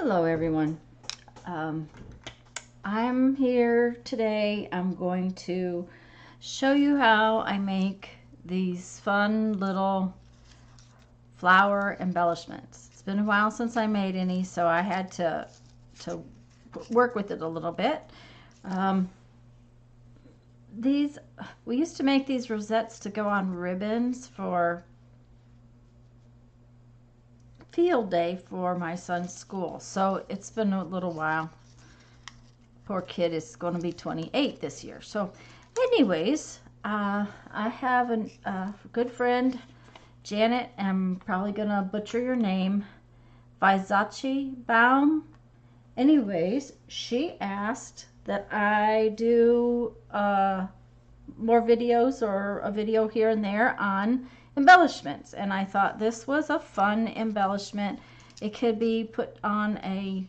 Hello everyone. I'm here today. I'm going to show you how I make these fun little flower embellishments. It's been a while since I made any, so I had to work with it a little bit. We used to make these rosettes to go on ribbons for field day for my son's school. So it's been a little while. Poor kid is going to be 28 this year. So anyways, I have a good friend, Janet, I'm probably going to butcher your name, Vizachi Baum. Anyways, she asked that I do more videos or a video here and there on embellishments, and I thought this was a fun embellishment. It could be put on a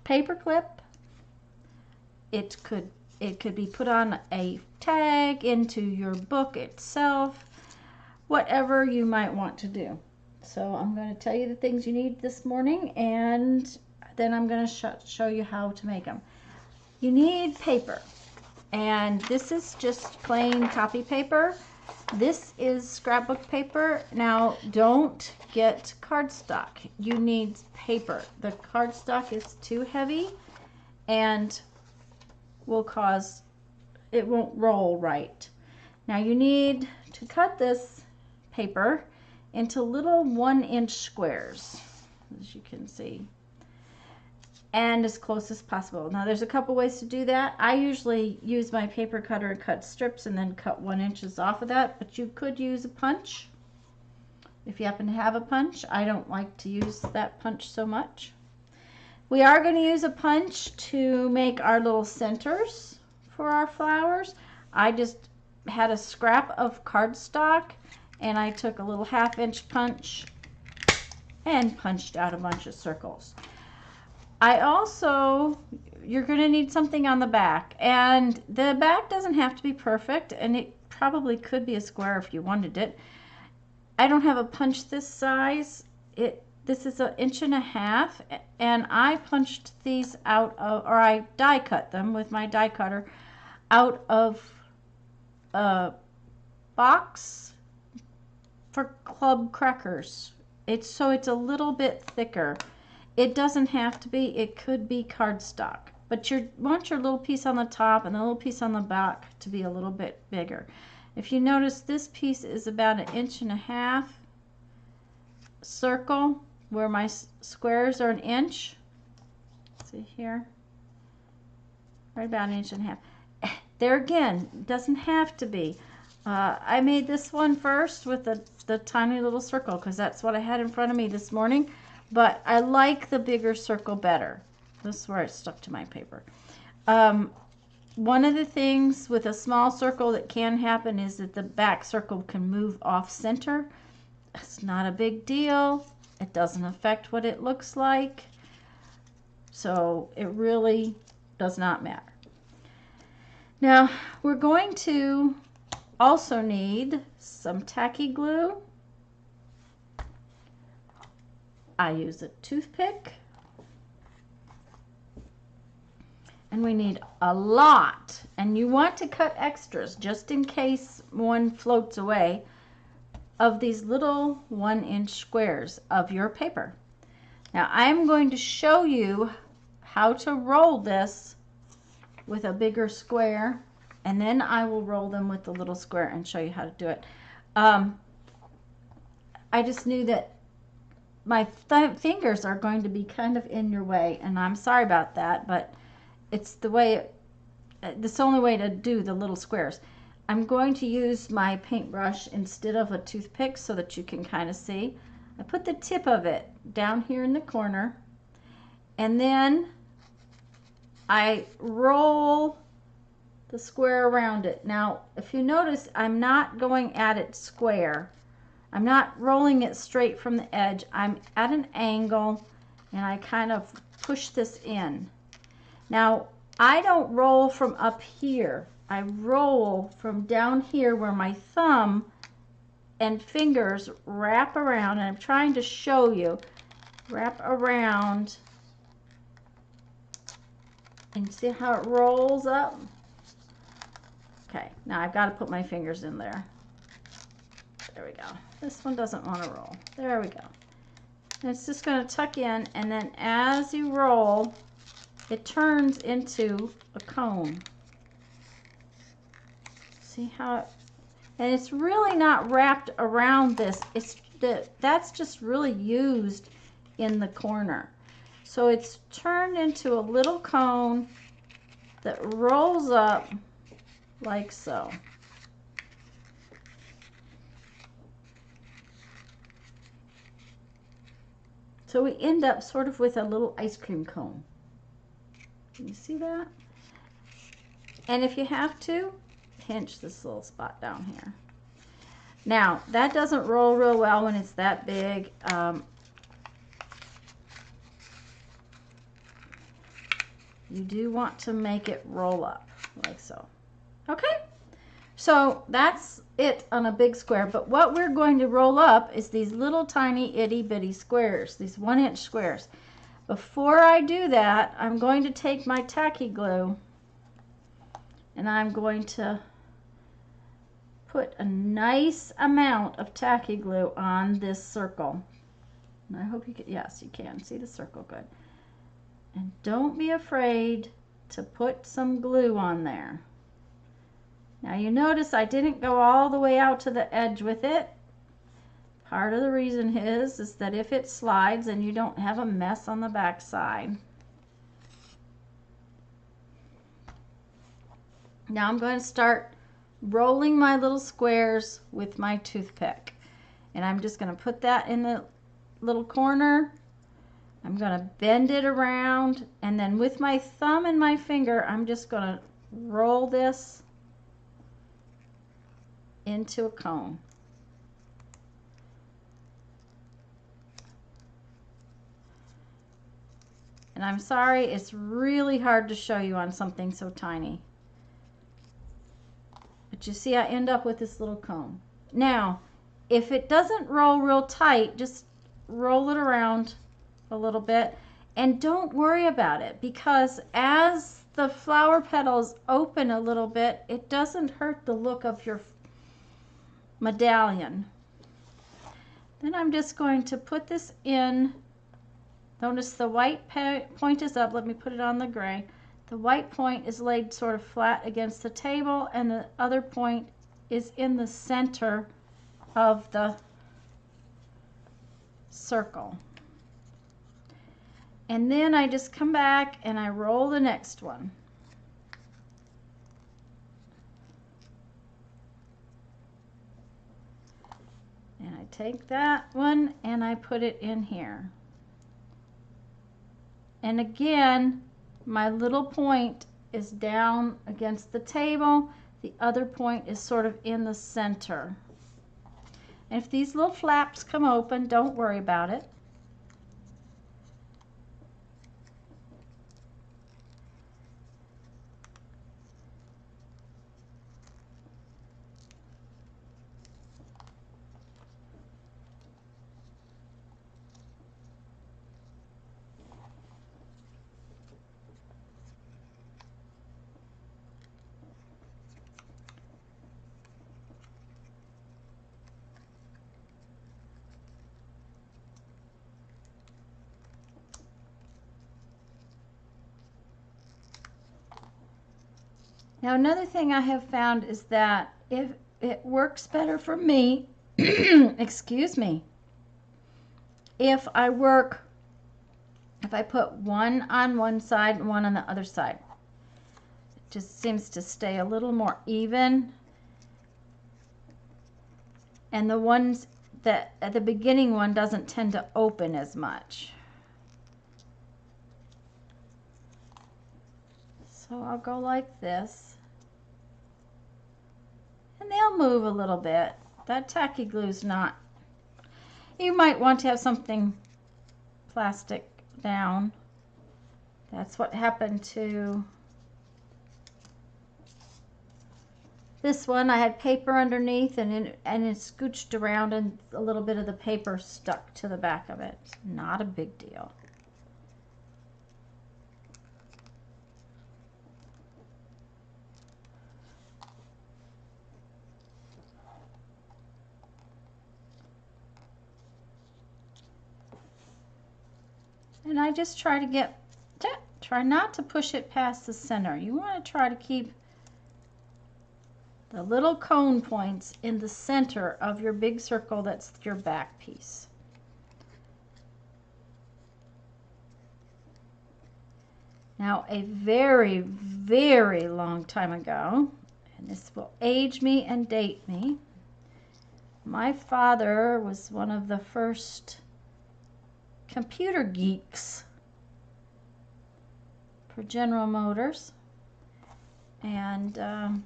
paper clip. It could be put on a tag into your book itself, whatever you might want to do. So I'm going to tell you the things you need this morning, and then I'm going to show you how to make them. You need paper, and this is just plain copy paper. This is scrapbook paper. Now don't get cardstock. You need paper. The cardstock is too heavy and it won't roll right. Now you need to cut this paper into little 1-inch squares, as you can see, and as close as possible. Now there's a couple ways to do that. I usually use my paper cutter and cut strips and then cut 1 inch off of that, but you could use a punch if you happen to have a punch. I don't like to use that punch so much. We are going to use a punch to make our little centers for our flowers. I just had a scrap of cardstock and I took a little 1/2-inch punch and punched out a bunch of circles. You're going to need something on the back, and the back doesn't have to be perfect, and it probably could be a square if you wanted it. I don't have a punch this size. This is 1.5 inches, and I punched these out of, or I die cut them with my die cutter out of a box for club crackers. It's a little bit thicker. It doesn't have to be. It could be cardstock, but you want your little piece on the top and the little piece on the back to be a little bit bigger. If you notice, this piece is about 1.5 inches circle, where my squares are 1 inch. See here, right about 1.5 inches. There again, doesn't have to be. I made this one first with the tiny little circle because that's what I had in front of me this morning. But I like the bigger circle better. This is where it stuck to my paper. One of the things with a small circle that can happen is that the back circle can move off center. It's not a big deal. It doesn't affect what it looks like. So it really does not matter. Now we're going to also need some tacky glue. I use a toothpick, and we need a lot, and you want to cut extras just in case one floats away, of these little 1-inch squares of your paper. Now I'm going to show you how to roll this with a bigger square, and then I will roll them with the little square and show you how to do it. I just knew that my fingers are going to be kind of in your way, and I'm sorry about that, but it's the way, it's the only way to do the little squares. I'm going to use my paintbrush instead of a toothpick so that you can kind of see. I put the tip of it down here in the corner, and then I roll the square around it. Now, if you notice, I'm not going at it square. I'm not rolling it straight from the edge. I'm at an angle, and I kind of push this in. Now, I don't roll from up here. I roll from down here where my thumb and fingers wrap around, and I'm trying to show you, wrap around, and see how it rolls up? Okay, now I've got to put my fingers in there. There we go. This one doesn't want to roll. There we go. And it's just going to tuck in, and then as you roll, it turns into a cone. See how it, and it's really not wrapped around this. It's that's just really used in the corner. So it's turned into a little cone that rolls up like so. So we end up sort of with a little ice cream cone. Can you see that? And if you have to, pinch this little spot down here. Now, that doesn't roll real well when it's that big. You do want to make it roll up like so. Okay? So that's it on a big square, but what we're going to roll up is these little tiny itty bitty squares, these 1-inch squares. Before I do that, I'm going to take my tacky glue and I'm going to put a nice amount of tacky glue on this circle. And I hope you can, yes, you can see the circle good. And don't be afraid to put some glue on there. Now you notice I didn't go all the way out to the edge with it. Part of the reason is that if it slides and you don't have a mess on the back side. Now I'm going to start rolling my little squares with my toothpick. And I'm just going to put that in the little corner. I'm going to bend it around, and then with my thumb and my finger, I'm just going to roll this into a cone. And I'm sorry, it's really hard to show you on something so tiny. But you see I end up with this little cone. Now, if it doesn't roll real tight, just roll it around a little bit. And don't worry about it, because as the flower petals open a little bit, it doesn't hurt the look of your medallion. Then I'm just going to put this in. Notice the white point is up. Let me put it on the gray. The white point is laid sort of flat against the table, and the other point is in the center of the circle. And then I just come back and I roll the next one. And I take that one and I put it in here. And again, my little point is down against the table. The other point is sort of in the center. And if these little flaps come open, don't worry about it. Now another thing I have found is that if it works better for me, excuse me, if I put one on one side and one on the other side. It just seems to stay a little more even. And the ones that at the beginning one doesn't tend to open as much. So I'll go like this. And they'll move a little bit. That tacky glue's not. You might want to have something plastic down. That's what happened to This one I had paper underneath and it scooched around and a little bit of the paper stuck to the back of it. Not a big deal. And I just try not to push it past the center. You want to try to keep the little cone points in the center of your big circle that's your back piece. Now, a very, very long time ago, and this will age me and date me, my father was one of the first computer geeks for General Motors, and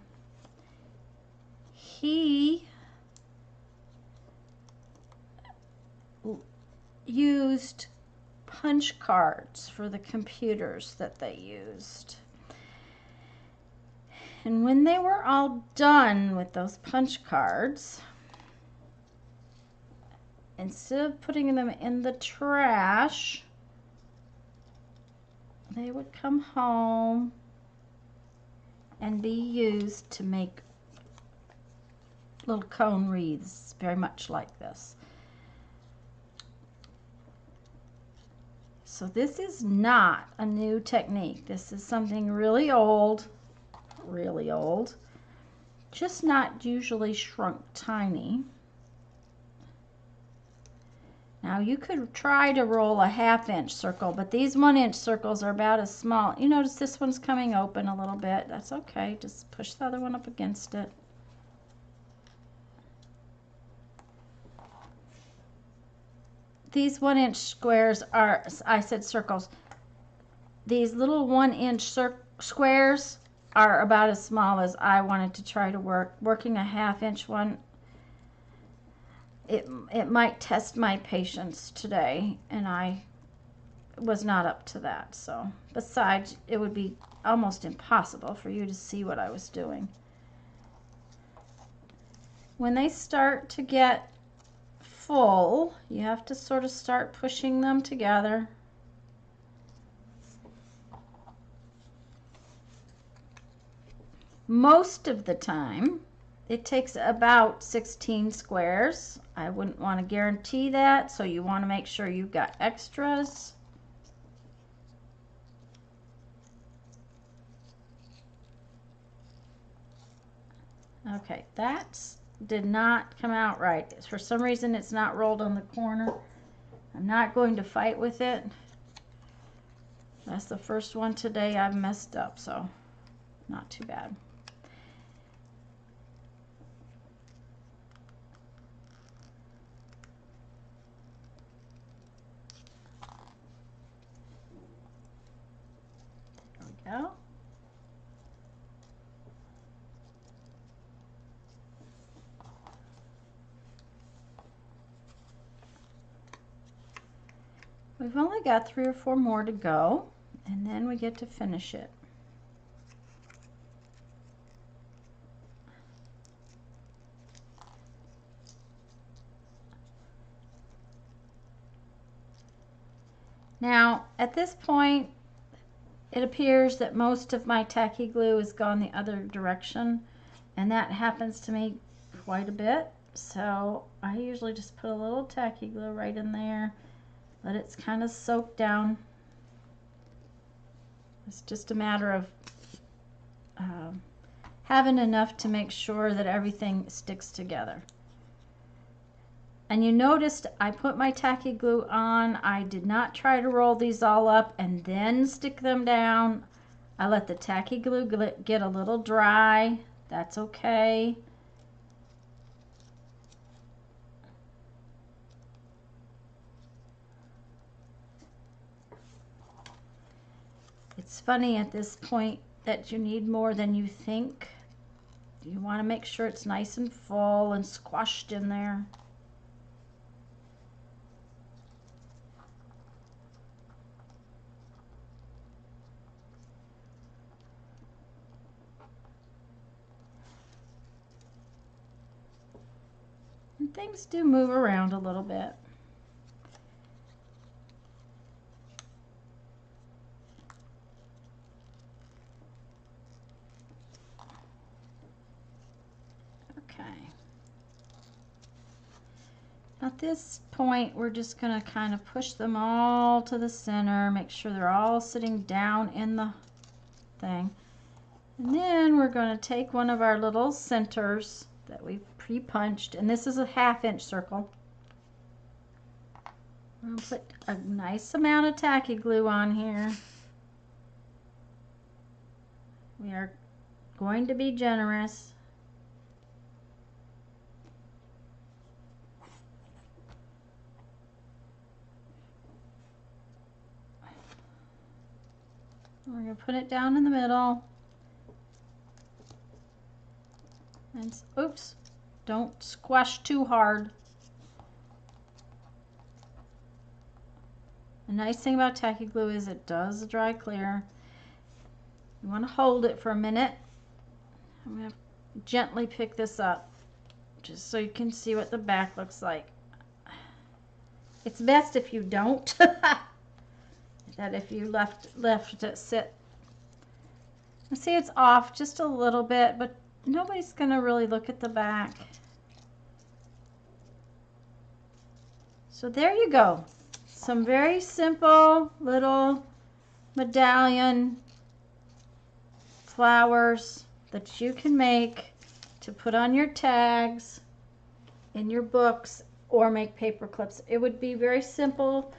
he used punch cards for the computers that they used. And when they were all done with those punch cards, instead of putting them in the trash, they would come home and be used to make little cone wreaths, very much like this. So this is not a new technique. This is something really old, just not usually shrunk tiny. Now you could try to roll a 1/2 inch circle, but these 1 inch circles are about as small. You notice this one's coming open a little bit. That's okay. Just push the other one up against it. These 1 inch squares are, I said circles. These little 1 inch squares are about as small as I wanted to try to work. Working a 1/2 inch one, it might test my patience today, and I was not up to that. So besides, it would be almost impossible for you to see what I was doing. When they start to get full, you have to sort of start pushing them together. Most of the time, it takes about 16 squares. I wouldn't want to guarantee that, so you want to make sure you've got extras. Okay, that did not come out right. For some reason, it's not rolled on the corner. I'm not going to fight with it. That's the first one today I've messed up, so not too bad. There we go. We've only got 3 or 4 more to go, and then we get to finish it. Now, at this point, it appears that most of my tacky glue has gone the other direction, and that happens to me quite a bit. So I usually just put a little tacky glue right in there, let it kind of soak down. It's just a matter of having enough to make sure that everything sticks together. And you noticed I put my tacky glue on. I did not try to roll these all up and then stick them down. I let the tacky glue get a little dry. That's okay. It's funny at this point that you need more than you think. You want to make sure it's nice and full and squashed in there. things do move around a little bit. Okay. At this point, we're just going to kind of push them all to the center, make sure they're all sitting down in the thing. And then we're going to take one of our little centers that we've pre-punched, and this is a 1/2 inch circle. I'll put a nice amount of tacky glue on here. We are going to be generous. We're going to put it down in the middle. And oops, don't squash too hard. The nice thing about tacky glue is it does dry clear. You want to hold it for a minute. I'm going to gently pick this up just so you can see what the back looks like. It's best if you don't. That if you left it sit. See, it's off just a little bit, but nobody's going to really look at the back. So there you go. Some very simple little medallion flowers that you can make to put on your tags in your books or make paper clips. It would be very simple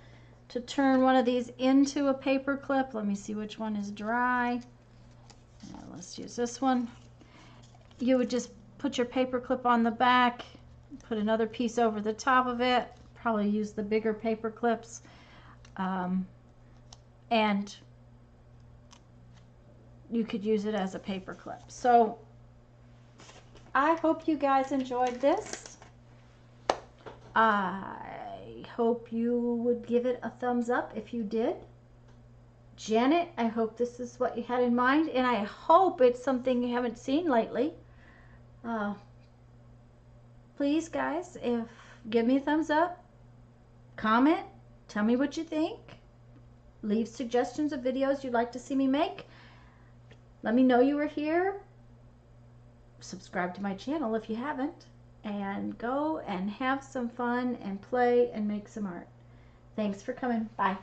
to turn one of these into a paper clip. Let me see which one is dry. Let's use this one. You would just put your paper clip on the back, put another piece over the top of it, probably use the bigger paper clips, and you could use it as a paper clip. So I hope you guys enjoyed this. I hope you would give it a thumbs up if you did. Janet, I hope this is what you had in mind, and I hope it's something you haven't seen lately. Please, guys, give me a thumbs up, comment, tell me what you think, leave suggestions of videos you'd like to see me make. Let me know you were here. Subscribe to my channel if you haven't, and go and have some fun and play and make some art. Thanks for coming. Bye.